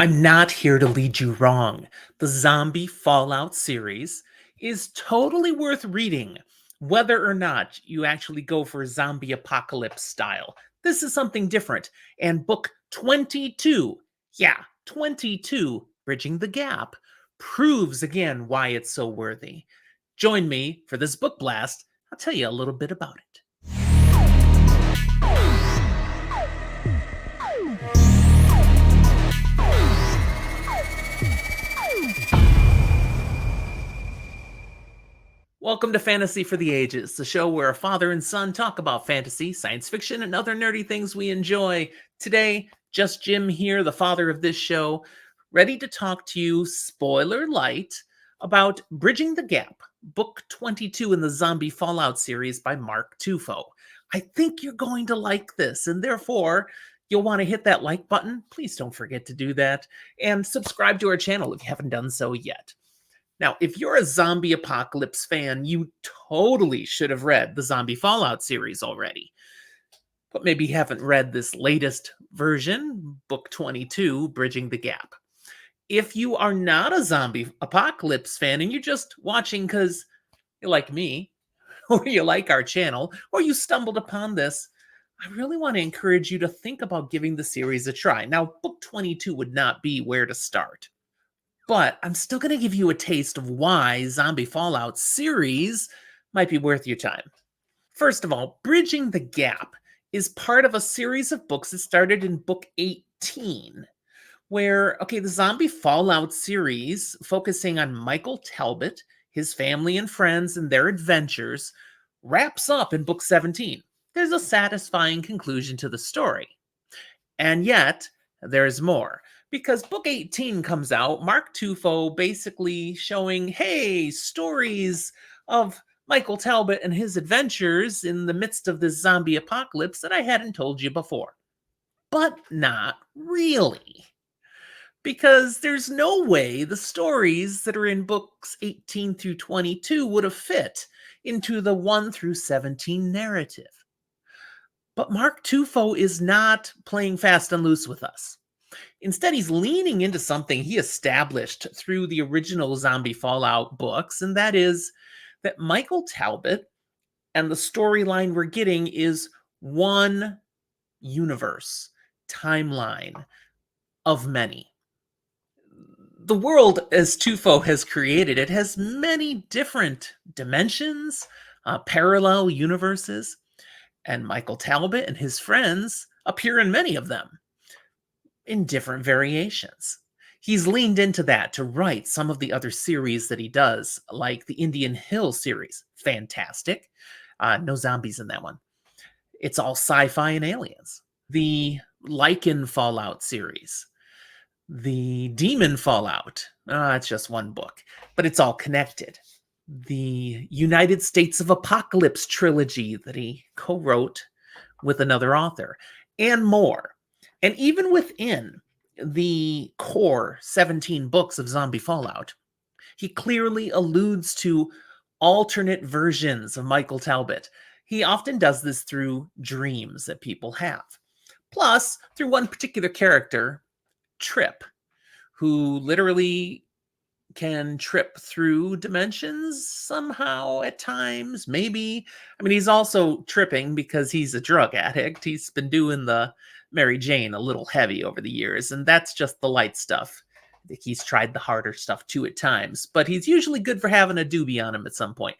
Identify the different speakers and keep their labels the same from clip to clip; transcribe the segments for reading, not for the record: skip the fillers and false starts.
Speaker 1: I'm not here to lead you wrong. The Zombie Fallout series is totally worth reading, whether or not you actually go for zombie apocalypse style. This is something different. And book 22, yeah, 22, Bridging the Gap, proves again why it's so worthy. Join me for this book blast. I'll tell you a little bit about it. Welcome to Fantasy for the Ages, the show where a father and son talk about fantasy, science fiction, and other nerdy things we enjoy. Today, just Jim here, the father of this show, ready to talk to you, Spoiler-Lite, about Bridging the Gap, book 22 in the Zombie Fallout series by Mark Tufo. I think you're going to like this, and therefore, you'll want to hit that like button. Please don't forget to do that, and subscribe to our channel if you haven't done so yet. Now, if you're a zombie apocalypse fan, you totally should have read the Zombie Fallout series already. But maybe you haven't read this latest version, Book 22, Bridging the Gap. If you are not a zombie apocalypse fan and you're just watching because you like me, or you like our channel, or you stumbled upon this, I really want to encourage you to think about giving the series a try. Now, Book 22 would not be where to start. But I'm still going to give you a taste of why Zombie Fallout series might be worth your time. First of all, Bridging the Gap is part of a series of books that started in book 18, where, the Zombie Fallout series, focusing on Michael Talbot, his family and friends, and their adventures, wraps up in book 17. There's a satisfying conclusion to the story. And yet, there's more. Because book 18 comes out, Mark Tufo basically showing, hey, stories of Michael Talbot and his adventures in the midst of this zombie apocalypse that I hadn't told you before. But not really. Because there's no way the stories that are in books 18 through 22 would have fit into the 1 through 17 narrative. But Mark Tufo is not playing fast and loose with us. Instead, he's leaning into something he established through the original Zombie Fallout books, and that is that Michael Talbot and the storyline we're getting is one universe, timeline of many. The world, as Tufo has created it, has many different dimensions, parallel universes, and Michael Talbot and his friends appear in many of them, in different variations. He's leaned into that to write some of the other series that he does, like the Indian Hill series. Fantastic. No zombies in that one. It's all sci-fi and aliens. The Lichen Fallout series. The Demon Fallout. It's just one book, but it's all connected. The United States of Apocalypse trilogy that he co-wrote with another author, and more. And even within the core 17 books of Zombie Fallout, he clearly alludes to alternate versions of Michael Talbot. He often does this through dreams that people have. Plus, through one particular character, Trip, who literally can trip through dimensions somehow at times, maybe. I mean, he's also tripping because he's a drug addict. He's been doing the Mary Jane a little heavy over the years, and that's just the light stuff. I think he's tried the harder stuff too at times, but he's usually good for having a doobie on him at some point.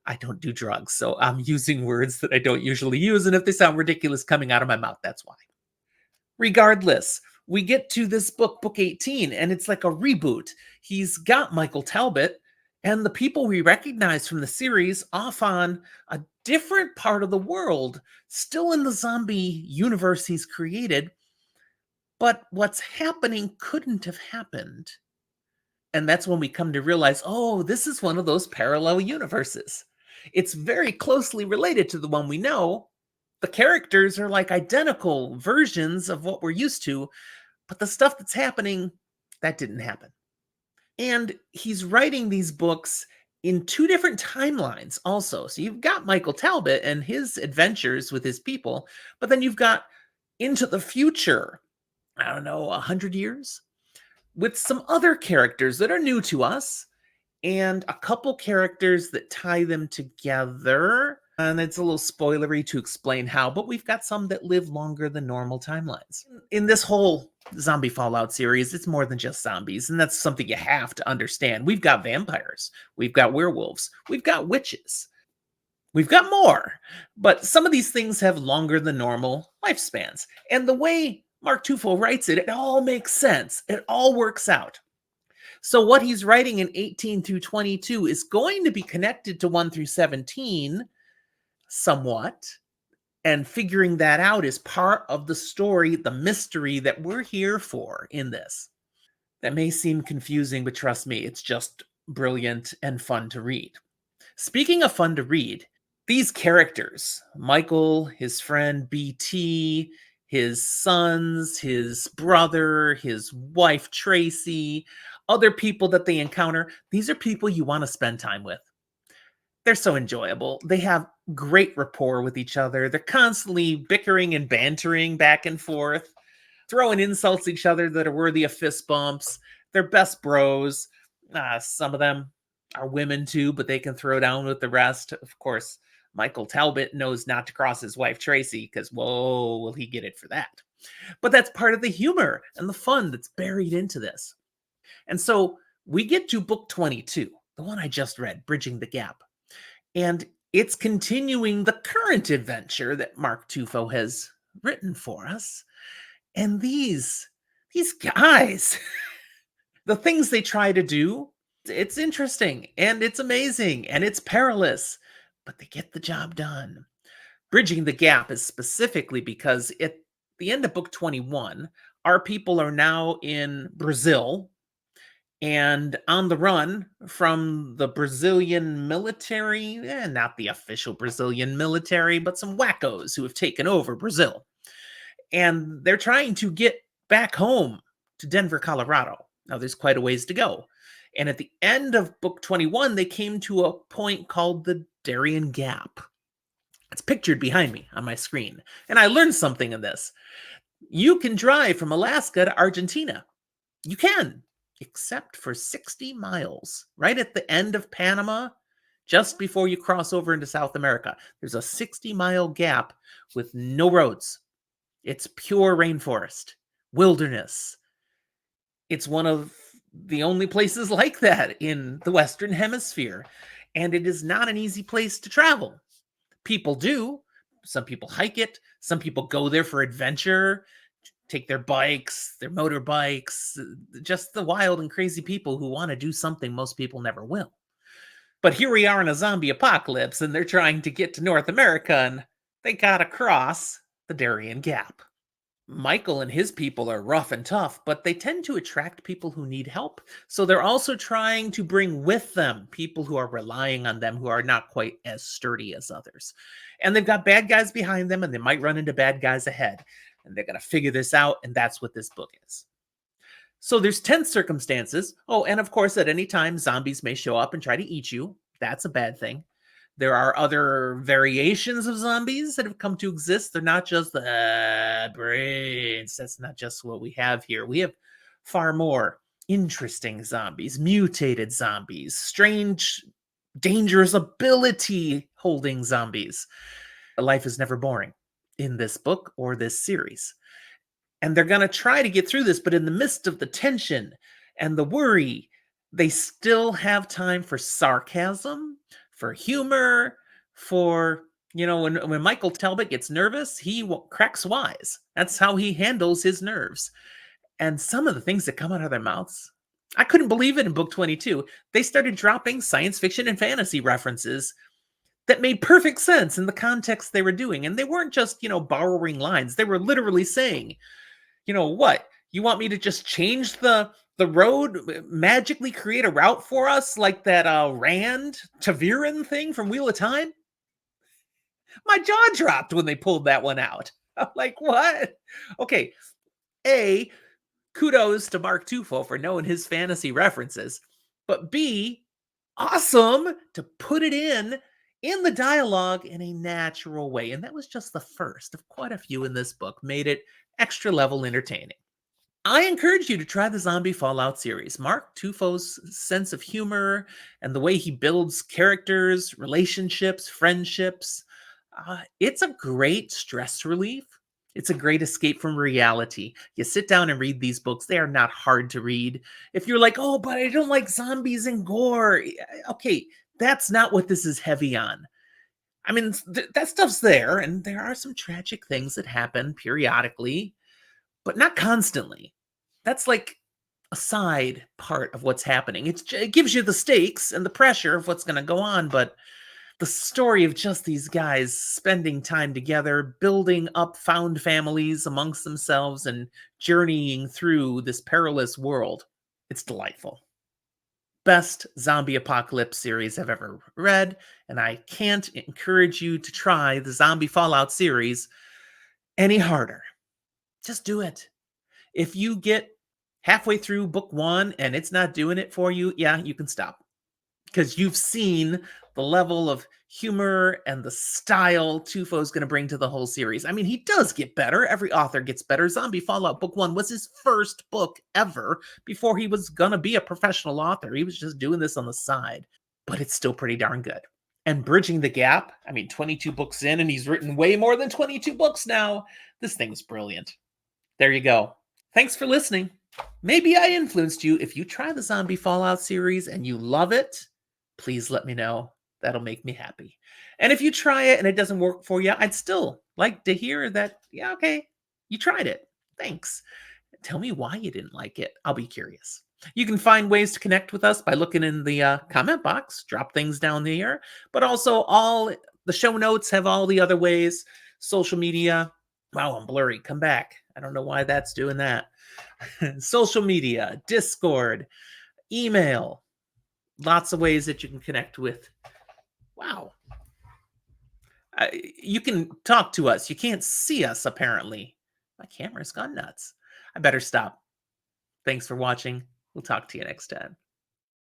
Speaker 1: I don't do drugs, so I'm using words that I don't usually use, and if they sound ridiculous coming out of my mouth, that's why. Regardless, we get to this book, book 18, and it's like a reboot. He's got Michael Talbot and the people we recognize from the series off on a different part of the world, still in the zombie universe he's created, but what's happening couldn't have happened. And that's when we come to realize, oh, this is one of those parallel universes. It's very closely related to the one we know. The characters are like identical versions of what we're used to, but the stuff that's happening, that didn't happen. And he's writing these books in two different timelines also. So you've got Michael Talbot and his adventures with his people, but then you've got into the future, I don't know, 100 years? with some other characters that are new to us and a couple characters that tie them together. And it's a little spoilery to explain how, but we've got some that live longer than normal timelines. In this whole zombie Fallout series, it's more than just zombies, and that's something you have to understand. We've got vampires, we've got werewolves, we've got witches, we've got more. But some of these things have longer than normal lifespans. And the way Mark Tufo writes it, it all makes sense. It all works out. So what he's writing in 18 through 22 is going to be connected to 1 through 17 somewhat. And figuring that out is part of the story, the mystery that we're here for in this. That may seem confusing, but trust me, it's just brilliant and fun to read. Speaking of fun to read, these characters, Michael, his friend BT, his sons, his brother, his wife Tracy, other people that they encounter, these are people you want to spend time with. They're so enjoyable. They have great rapport with each other. They're constantly bickering and bantering back and forth, throwing insults at each other that are worthy of fist bumps. They're best bros. Some of them are women too, but they can throw down with the rest. Of course, Michael Talbot knows not to cross his wife Tracy because, whoa, will he get it for that? But that's part of the humor and the fun that's buried into this. And so we get to book 22, the one I just read, Bridging the Gap. And it's continuing the current adventure that Mark Tufo has written for us. And these guys, the things they try to do, it's interesting and it's amazing and it's perilous, but they get the job done. Bridging the Gap is specifically because at the end of book 21, our people are now in Brazil and on the run from the Brazilian military, not the official Brazilian military, but some wackos who have taken over Brazil. And they're trying to get back home to Denver, Colorado. Now, there's quite a ways to go. And at the end of book 21, they came to a point called the Darien Gap. It's pictured behind me on my screen. And I learned something in this. You can drive from Alaska to Argentina. You can, except for 60 miles, right at the end of Panama, just before you cross over into South America. There's a 60-mile gap with no roads. It's pure rainforest, wilderness. It's one of the only places like that in the Western Hemisphere. And it is not an easy place to travel. People do. Some people hike it. Some people go there for adventure, take their bikes, their motorbikes, just the wild and crazy people who want to do something most people never will. But here we are in a zombie apocalypse, and they're trying to get to North America, and they gotta cross the Darien Gap. Michael and his people are rough and tough, but they tend to attract people who need help. So they're also trying to bring with them people who are relying on them, who are not quite as sturdy as others. And they've got bad guys behind them, and they might run into bad guys ahead. And they're going to figure this out, and that's what this book is. So there's tense circumstances. Oh, and of course, at any time, zombies may show up and try to eat you. That's a bad thing. There are other variations of zombies that have come to exist. They're not just the brains. That's not just what we have here. We have far more interesting zombies, mutated zombies, strange, dangerous ability holding zombies. Life is never boring in this book or this series. And they're going to try to get through this, but in the midst of the tension and the worry, they still have time for sarcasm, for humor, for, when Michael Talbot gets nervous, he cracks wise. That's how he handles his nerves. And some of the things that come out of their mouths, I couldn't believe it in book 22. They started dropping science fiction and fantasy references that made perfect sense in the context they were doing. And they weren't just, borrowing lines. They were literally saying, what? You want me to just change the road, magically create a route for us like that Rand Taviran thing from Wheel of Time? My jaw dropped when they pulled that one out. I'm like, what? Okay, A, kudos to Mark Tufo for knowing his fantasy references. But B, awesome to put it in the dialogue in a natural way. And that was just the first of quite a few in this book, made it extra level entertaining. I encourage you to try the Zombie Fallout series. Mark Tufo's sense of humor and the way he builds characters, relationships, friendships. It's a great stress relief. It's a great escape from reality. You sit down and read these books, they are not hard to read. If you're like, oh, but I don't like zombies and gore, okay, that's not what this is heavy on. I mean, that stuff's there, and there are some tragic things that happen periodically, but not constantly. That's like a side part of what's happening. It gives you the stakes and the pressure of what's going to go on, but the story of just these guys spending time together, building up found families amongst themselves, and journeying through this perilous world, it's delightful. Best zombie apocalypse series I've ever read, and I can't encourage you to try the Zombie Fallout series any harder. Just do it. If you get halfway through book 1 and it's not doing it for you, yeah, you can stop. Because you've seen the level of humor and the style Tufo's going to bring to the whole series. I mean, he does get better. Every author gets better. Zombie Fallout Book 1 was his first book ever before he was going to be a professional author. He was just doing this on the side, but it's still pretty darn good. And bridging the gap, I mean, 22 books in, and he's written way more than 22 books now. This thing's brilliant. There you go. Thanks for listening. Maybe I influenced you. If you try the Zombie Fallout series and you love it, please let me know. That'll make me happy. And if you try it and it doesn't work for you, I'd still like to hear that, yeah, okay, you tried it. Thanks. Tell me why you didn't like it. I'll be curious. You can find ways to connect with us by looking in the comment box, drop things down there, but also all the show notes have all the other ways, social media. Wow, I'm blurry. Come back. I don't know why that's doing that. Social media, Discord, email, lots of ways that you can connect with. Wow. You can talk to us. You can't see us, apparently. My camera's gone nuts. I better stop. Thanks for watching. We'll talk to you next time.